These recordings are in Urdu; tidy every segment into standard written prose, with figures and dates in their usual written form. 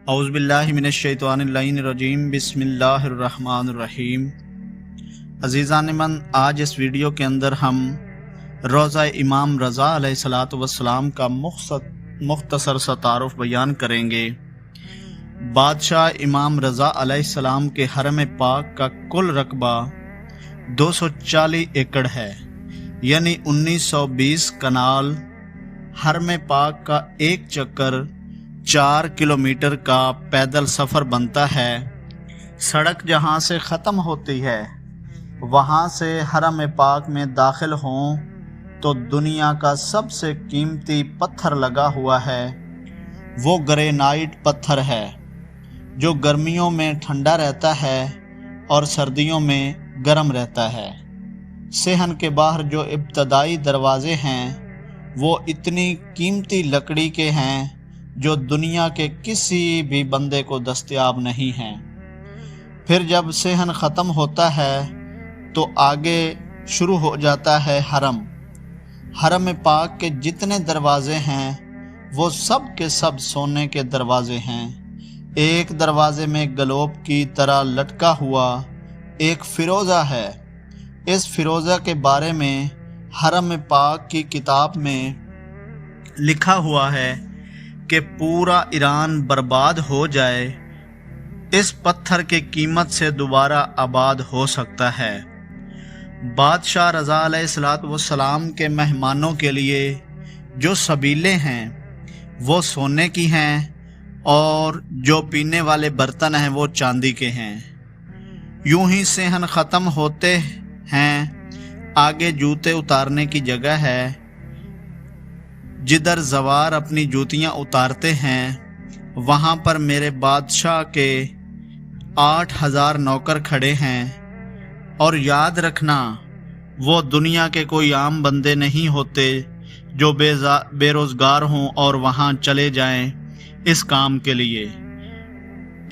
اعوذ باللہ من الشیطان الرجیم بسم اللہ الرحمن الرحیم۔ عزیزان من، آج اس ویڈیو کے اندر ہم روضہ امام رضا علیہ الصلاۃ والسلام کا مختصر سا تعارف بیان کریں گے۔ بادشاہ امام رضا علیہ السلام کے حرم پاک کا کل رقبہ 240 ایکڑ ہے، یعنی 1920 کنال۔ حرم پاک کا ایک چکر 4 کلومیٹر کا پیدل سفر بنتا ہے۔ سڑک جہاں سے ختم ہوتی ہے وہاں سے حرم پاک میں داخل ہوں تو دنیا کا سب سے قیمتی پتھر لگا ہوا ہے، وہ گرینائٹ پتھر ہے جو گرمیوں میں ٹھنڈا رہتا ہے اور سردیوں میں گرم رہتا ہے۔ صحن کے باہر جو ابتدائی دروازے ہیں وہ اتنی قیمتی لکڑی کے ہیں جو دنیا کے کسی بھی بندے کو دستیاب نہیں ہیں۔ پھر جب صحن ختم ہوتا ہے تو آگے شروع ہو جاتا ہے حرم۔ حرم پاک کے جتنے دروازے ہیں وہ سب کے سب سونے کے دروازے ہیں۔ ایک دروازے میں گلوب کی طرح لٹکا ہوا ایک فیروزہ ہے۔ اس فیروزہ کے بارے میں حرم پاک کی کتاب میں لکھا ہوا ہے کہ پورا ایران برباد ہو جائے، اس پتھر کی قیمت سے دوبارہ آباد ہو سکتا ہے۔ بادشاہ رضا علیہ السلام کے مہمانوں کے لیے جو سبیلیں ہیں وہ سونے کی ہیں اور جو پینے والے برتن ہیں وہ چاندی کے ہیں۔ یوں ہی صحن ختم ہوتے ہیں، آگے جوتے اتارنے کی جگہ ہے، جدھر زوار اپنی جوتیاں اتارتے ہیں۔ وہاں پر میرے بادشاہ کے 8000 نوکر کھڑے ہیں، اور یاد رکھنا وہ دنیا کے کوئی عام بندے نہیں ہوتے جو بے روزگار ہوں اور وہاں چلے جائیں اس کام کے لیے۔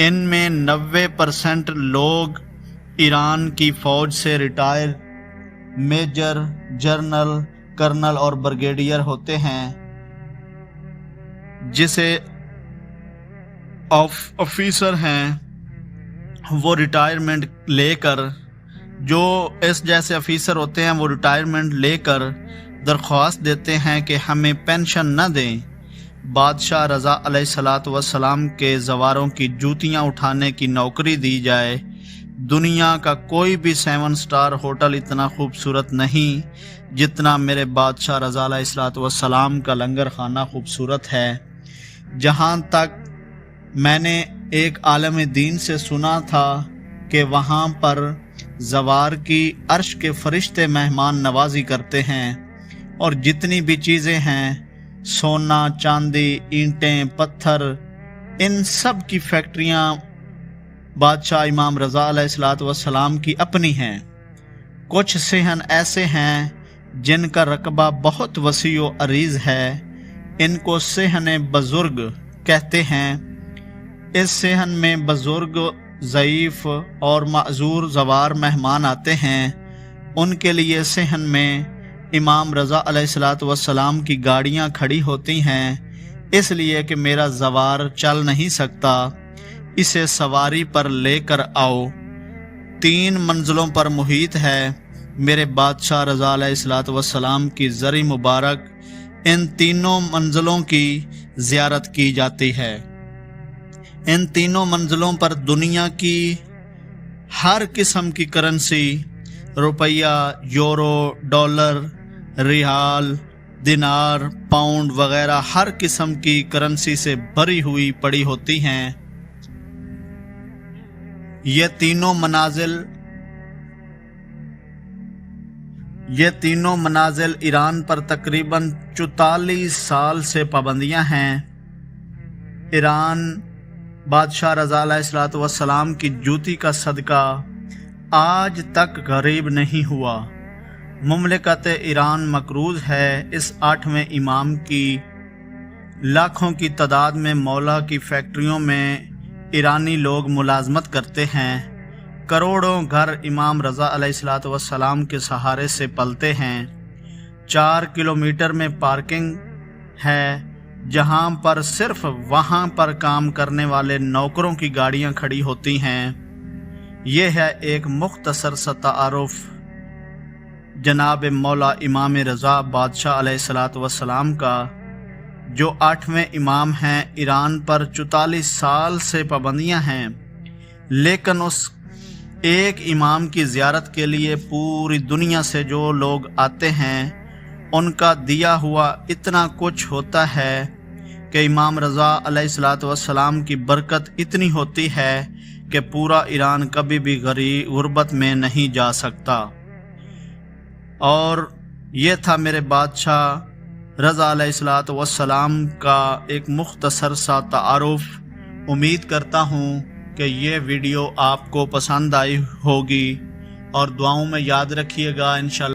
ان میں 90% لوگ ایران کی فوج سے ریٹائر میجر، جنرل، کرنل اور بریگیڈیئر ہوتے ہیں، جسے آفیسر ہیں وہ ریٹائرمنٹ لے کر، جو اس جیسے آفیسر ہوتے ہیں وہ ریٹائرمنٹ لے کر درخواست دیتے ہیں کہ ہمیں پینشن نہ دیں۔ بادشاہ رضا علیہ السلام کے زواروں کی جوتیاں اٹھانے کی نوکری دی جائے۔ دنیا کا کوئی بھی 7 سٹار ہوٹل اتنا خوبصورت نہیں جتنا میرے بادشاہ رضا علیہ السلام کا لنگر خانہ خوبصورت ہے۔ جہاں تک میں نے ایک عالم دین سے سنا تھا کہ وہاں پر زوار کی عرش کے فرشتے مہمان نوازی کرتے ہیں، اور جتنی بھی چیزیں ہیں، سونا، چاندی، اینٹیں، پتھر، ان سب کی فیکٹریاں بادشاہ امام رضا علیہ السلام کی اپنی ہیں۔ کچھ صحن ایسے ہیں جن کا رقبہ بہت وسیع و عریض ہے، ان کو صحن بزرگ کہتے ہیں۔ اس صحن میں بزرگ، ضعیف اور معذور زوار مہمان آتے ہیں، ان کے لیے صحن میں امام رضا علیہ السلام کی گاڑیاں کھڑی ہوتی ہیں، اس لیے کہ میرا زوار چل نہیں سکتا، اسے سواری پر لے کر آؤ۔ 3 منزلوں پر محیط ہے۔ میرے بادشاہ رضا علیہ السلام کی زری مبارک ان 3 منزلوں کی زیارت کی جاتی ہے۔ ان 3 منزلوں پر دنیا کی ہر قسم کی کرنسی، روپیہ، یورو، ڈالر، ریال، دینار، پاؤنڈ وغیرہ ہر قسم کی کرنسی سے بھری ہوئی پڑی ہوتی ہیں۔ یہ تینوں منازل ایران پر تقریباً 44 سال سے پابندیاں ہیں۔ ایران بادشاہ رضا علیہ السلام کی جوتی کا صدقہ آج تک غریب نہیں ہوا۔ مملکت ایران مقروض ہے۔ اس 8ویں امام کی لاکھوں کی تعداد میں مولا کی فیکٹریوں میں ایرانی لوگ ملازمت کرتے ہیں۔ کروڑوں گھر امام رضا علیہ السلام کے سہارے سے پلتے ہیں۔ 4 کلومیٹر میں پارکنگ ہے۔ جہاں پر صرف وہاں پر کام کرنے والے نوکروں کی گاڑیاں کھڑی ہوتی ہیں۔ یہ ہے ایک مختصر سا تعارف جناب مولا امام رضا بادشاہ علیہ الصلوۃ والسلام کا، جو 8ویں امام ہیں۔ ایران پر 44 سال سے پابندیاں ہیں، لیکن اس ایک امام کی زیارت کے لیے پوری دنیا سے جو لوگ آتے ہیں ان کا دیا ہوا اتنا کچھ ہوتا ہے کہ امام رضا علیہ الصلوۃ والسلام کی برکت اتنی ہوتی ہے کہ پورا ایران کبھی بھی غربت میں نہیں جا سکتا۔ اور یہ تھا میرے بادشاہ رضا علیہ الصلوۃ والسلام کا ایک مختصر سا تعارف۔ امید کرتا ہوں کہ یہ ویڈیو آپ کو پسند آئی ہوگی، اور دعاؤں میں یاد رکھیے گا انشاءاللہ۔